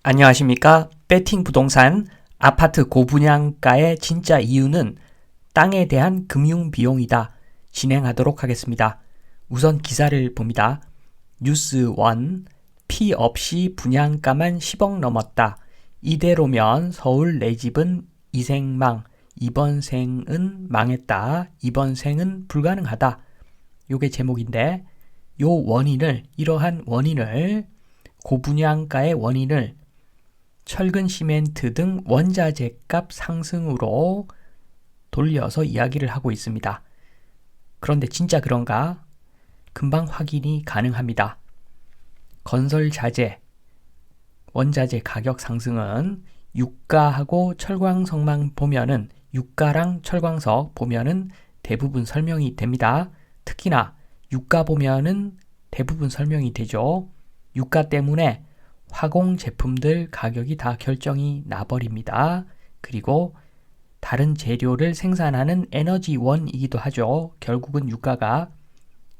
안녕하십니까? 배팅 부동산 아파트 고분양가의 진짜 이유는 땅에 대한 금융 비용이다. 진행하도록 하겠습니다. 우선 기사를 봅니다. 뉴스 1. 피 없이 분양가만 10억 넘었다. 이대로면 서울 내 집은 이생망, 이번 생은 망했다. 이번 생은 불가능하다. 요게 제목인데 이러한 원인을 고분양가의 원인을 철근 시멘트 등 원자재 값 상승으로 돌려서 이야기를 하고 있습니다. 그런데 진짜 그런가? 금방 확인이 가능합니다. 건설 자재, 원자재 가격 상승은 유가하고 철광석만 보면은 유가랑 철광석 보면은 대부분 설명이 됩니다. 특히나 유가 보면은 대부분 설명이 되죠. 유가 때문에 화공 제품들 가격이 다 결정이 나버립니다. 그리고 다른 재료를 생산하는 에너지원이기도 하죠. 결국은 유가가.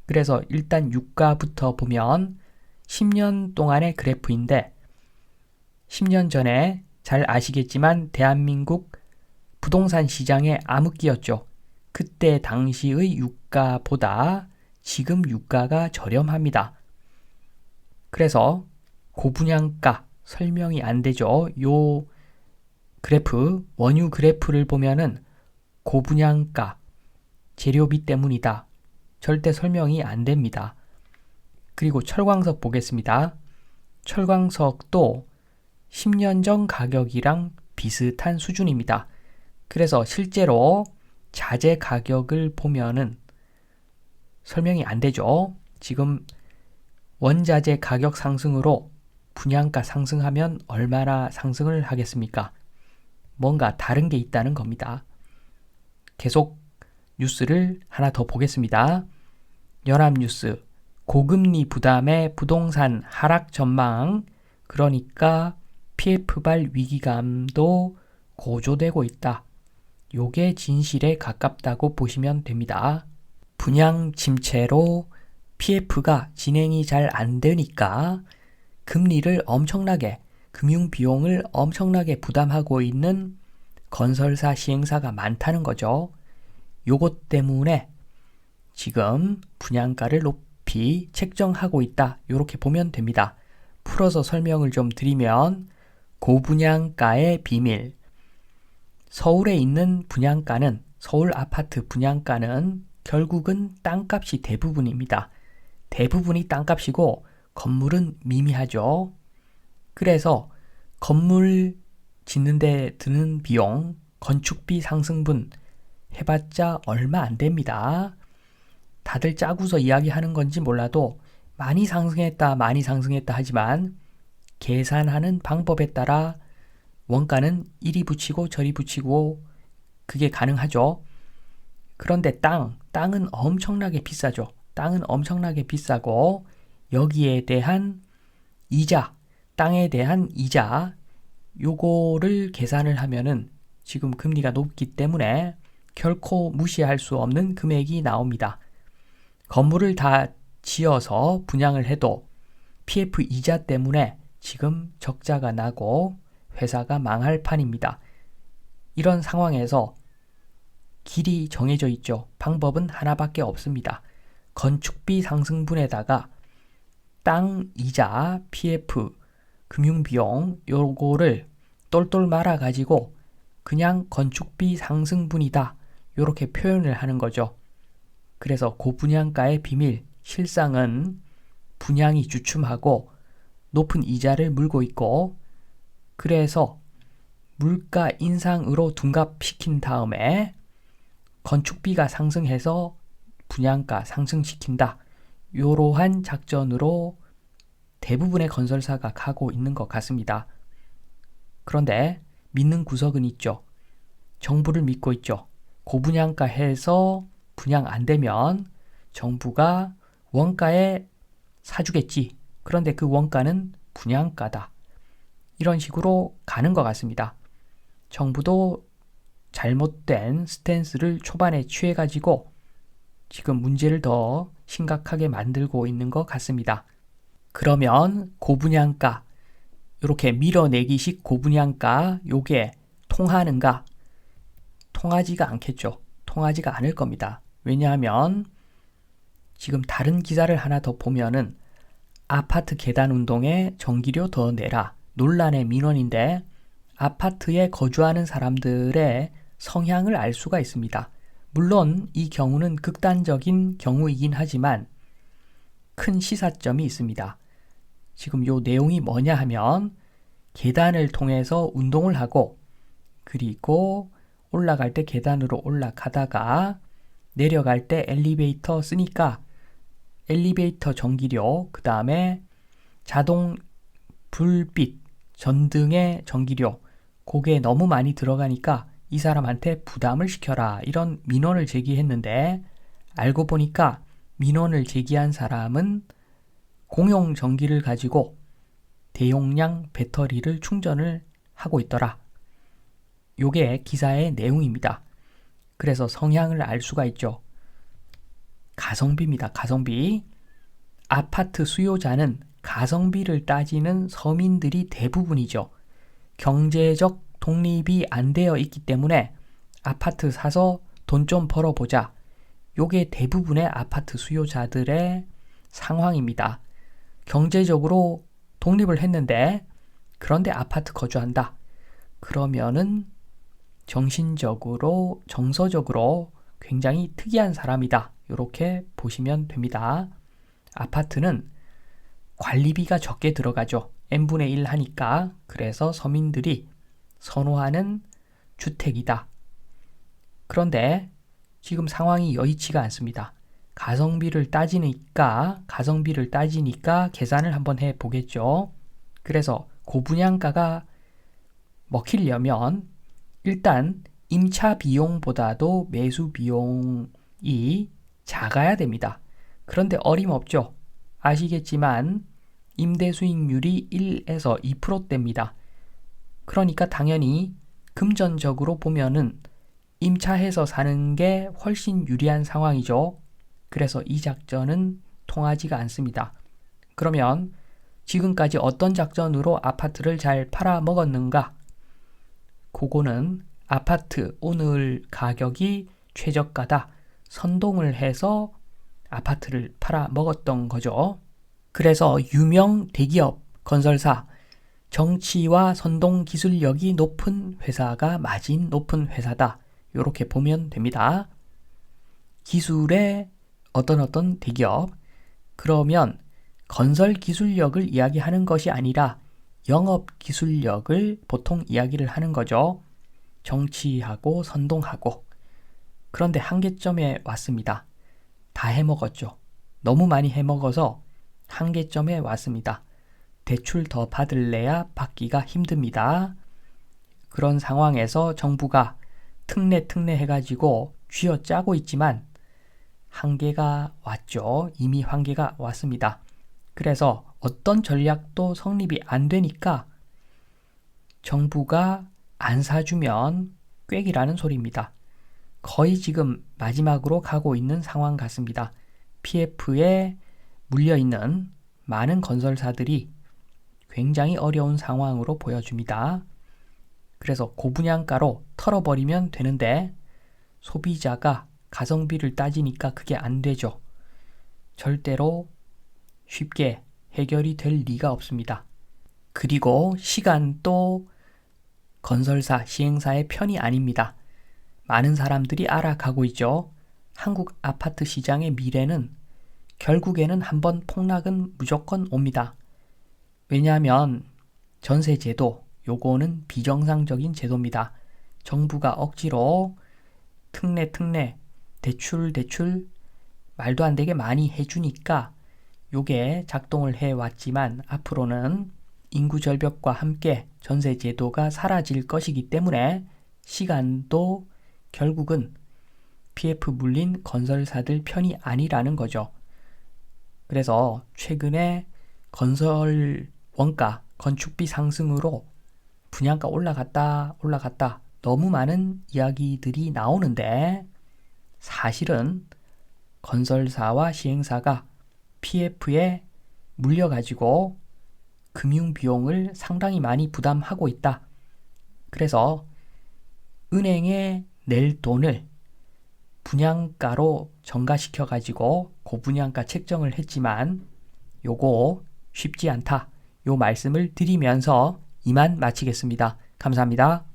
그래서 일단 유가부터 보면 10년 동안의 그래프인데 10년 전에 잘 아시겠지만 대한민국 부동산 시장의 암흑기였죠. 그때 당시의 유가보다 지금 유가가 저렴합니다. 그래서 고분양가 설명이 안 되죠. 요 그래프, 원유 그래프를 보면은 고분양가, 재료비 때문이다. 절대 설명이 안 됩니다. 그리고 철광석 보겠습니다. 철광석도 10년 전 가격이랑 비슷한 수준입니다. 그래서 실제로 자재 가격을 보면은 설명이 안 되죠. 지금 원자재 가격 상승으로 분양가 상승하면 얼마나 상승을 하겠습니까? 뭔가 다른 게 있다는 겁니다. 계속 뉴스를 하나 더 보겠습니다. 연합뉴스, 고금리 부담의 부동산 하락 전망, 그러니까 PF발 위기감도 고조되고 있다. 요게 진실에 가깝다고 보시면 됩니다. 분양 침체로 PF가 진행이 잘 안 되니까 금리를 엄청나게, 금융 비용을 엄청나게 부담하고 있는 건설사 시행사가 많다는 거죠. 요것 때문에 지금 분양가를 높이 책정하고 있다. 요렇게 보면 됩니다. 풀어서 설명을 좀 드리면 고분양가의 비밀. 서울에 있는 분양가는, 서울 아파트 분양가는 결국은 땅값이 대부분입니다. 대부분이 땅값이고 건물은 미미하죠. 그래서 건물 짓는데 드는 비용, 건축비 상승분 해봤자 얼마 안 됩니다. 다들 짜고서 이야기하는 건지 몰라도 많이 상승했다 하지만 계산하는 방법에 따라 원가는 이리 붙이고 저리 붙이고 그게 가능하죠. 그런데 땅은 엄청나게 비싸죠. 땅은 엄청나게 비싸고 여기에 대한 이자, 땅에 대한 이자, 요거를 계산을 하면은 지금 금리가 높기 때문에 결코 무시할 수 없는 금액이 나옵니다. 건물을 다 지어서 분양을 해도 PF 이자 때문에 지금 적자가 나고 회사가 망할 판입니다. 이런 상황에서 길이 정해져 있죠. 방법은 하나밖에 없습니다. 건축비 상승분에다가 땅 이자, PF, 금융비용 요거를 똘똘 말아가지고 그냥 건축비 상승분이다. 요렇게 표현을 하는 거죠. 그래서 고분양가의 비밀, 실상은 분양이 주춤하고 높은 이자를 물고 있고 그래서 물가 인상으로 둔갑시킨 다음에 건축비가 상승해서 분양가 상승시킨다. 이러한 작전으로 대부분의 건설사가 가고 있는 것 같습니다. 그런데 믿는 구석은 있죠. 정부를 믿고 있죠. 고분양가 해서 분양 안 되면 정부가 원가에 사주겠지. 그런데 그 원가는 분양가다. 이런 식으로 가는 것 같습니다. 정부도 잘못된 스탠스를 초반에 취해가지고 지금 문제를 더 심각하게 만들고 있는 것 같습니다. 그러면 고분양가, 이렇게 밀어내기식 고분양가 요게 통하는가? 통하지가 않겠죠. 통하지가 않을 겁니다. 왜냐하면 지금 다른 기사를 하나 더 보면은 아파트 계단 운동에 전기료 더 내라 논란의 민원인데 아파트에 거주하는 사람들의 성향을 알 수가 있습니다. 물론 이 경우는 극단적인 경우이긴 하지만 큰 시사점이 있습니다. 지금 요 내용이 뭐냐 하면 계단을 통해서 운동을 하고 그리고 올라갈 때 계단으로 올라가다가 내려갈 때 엘리베이터 쓰니까 엘리베이터 전기료, 그 다음에 자동 불빛, 전등의 전기료, 그게 너무 많이 들어가니까 이 사람한테 부담을 시켜라. 이런 민원을 제기했는데 알고 보니까 민원을 제기한 사람은 공용 전기를 가지고 대용량 배터리를 충전을 하고 있더라. 요게 기사의 내용입니다. 그래서 성향을 알 수가 있죠. 가성비입니다. 가성비. 아파트 수요자는 가성비를 따지는 서민들이 대부분이죠. 경제적 독립이 안 되어 있기 때문에 아파트 사서 돈 좀 벌어보자. 요게 대부분의 아파트 수요자들의 상황입니다. 경제적으로 독립을 했는데 그런데 아파트 거주한다. 그러면은 정신적으로, 정서적으로 굉장히 특이한 사람이다. 이렇게 보시면 됩니다. 아파트는 관리비가 적게 들어가죠. n분의 1 하니까. 그래서 서민들이 선호하는 주택이다. 그런데 지금 상황이 여의치가 않습니다. 가성비를 따지니까 계산을 한번 해보겠죠. 그래서 고분양가가 먹히려면 일단 임차 비용보다도 매수 비용이 작아야 됩니다. 그런데 어림없죠. 아시겠지만 임대 수익률이 1에서 2%대입니다. 그러니까 당연히 금전적으로 보면은 임차해서 사는 게 훨씬 유리한 상황이죠. 그래서 이 작전은 통하지가 않습니다. 그러면 지금까지 어떤 작전으로 아파트를 잘 팔아먹었는가? 그거는 아파트 오늘 가격이 최저가다. 선동을 해서 아파트를 팔아먹었던 거죠. 그래서 유명 대기업, 건설사, 정치와 선동 기술력이 높은 회사가 마진 높은 회사다. 이렇게 보면 됩니다. 기술의 어떤 대기업, 그러면 건설 기술력을 이야기하는 것이 아니라 영업 기술력을 보통 이야기를 하는 거죠. 정치하고 선동하고. 그런데 한계점에 왔습니다. 다 해먹었죠. 너무 많이 해먹어서 한계점에 왔습니다. 대출 더 받을래야 받기가 힘듭니다. 그런 상황에서 정부가 특례 해가지고 쥐어짜고 있지만 한계가 왔죠. 이미 한계가 왔습니다. 그래서 어떤 전략도 성립이 안 되니까 정부가 안 사주면 꾀기라는 소리입니다. 거의 지금 마지막으로 가고 있는 상황 같습니다. PF에 물려있는 많은 건설사들이 굉장히 어려운 상황으로 보여줍니다. 그래서 고분양가로 털어버리면 되는데 소비자가 가성비를 따지니까 그게 안 되죠. 절대로 쉽게 해결이 될 리가 없습니다. 그리고 시간도 건설사, 시행사의 편이 아닙니다. 많은 사람들이 알아가고 있죠. 한국 아파트 시장의 미래는 결국에는 한번 폭락은 무조건 옵니다. 왜냐하면 전세제도, 요거는 비정상적인 제도입니다. 정부가 억지로 특례, 대출 말도 안 되게 많이 해주니까 요게 작동을 해왔지만 앞으로는 인구 절벽과 함께 전세제도가 사라질 것이기 때문에 시간도 결국은 PF 물린 건설사들 편이 아니라는 거죠. 그래서 최근에 건설 원가, 건축비 상승으로 분양가 올라갔다 너무 많은 이야기들이 나오는데 사실은 건설사와 시행사가 PF에 물려가지고 금융 비용을 상당히 많이 부담하고 있다. 그래서 은행에 낼 돈을 분양가로 전가시켜 가지고 고분양가 책정을 했지만 요거 쉽지 않다. 요 말씀을 드리면서 이만 마치겠습니다. 감사합니다.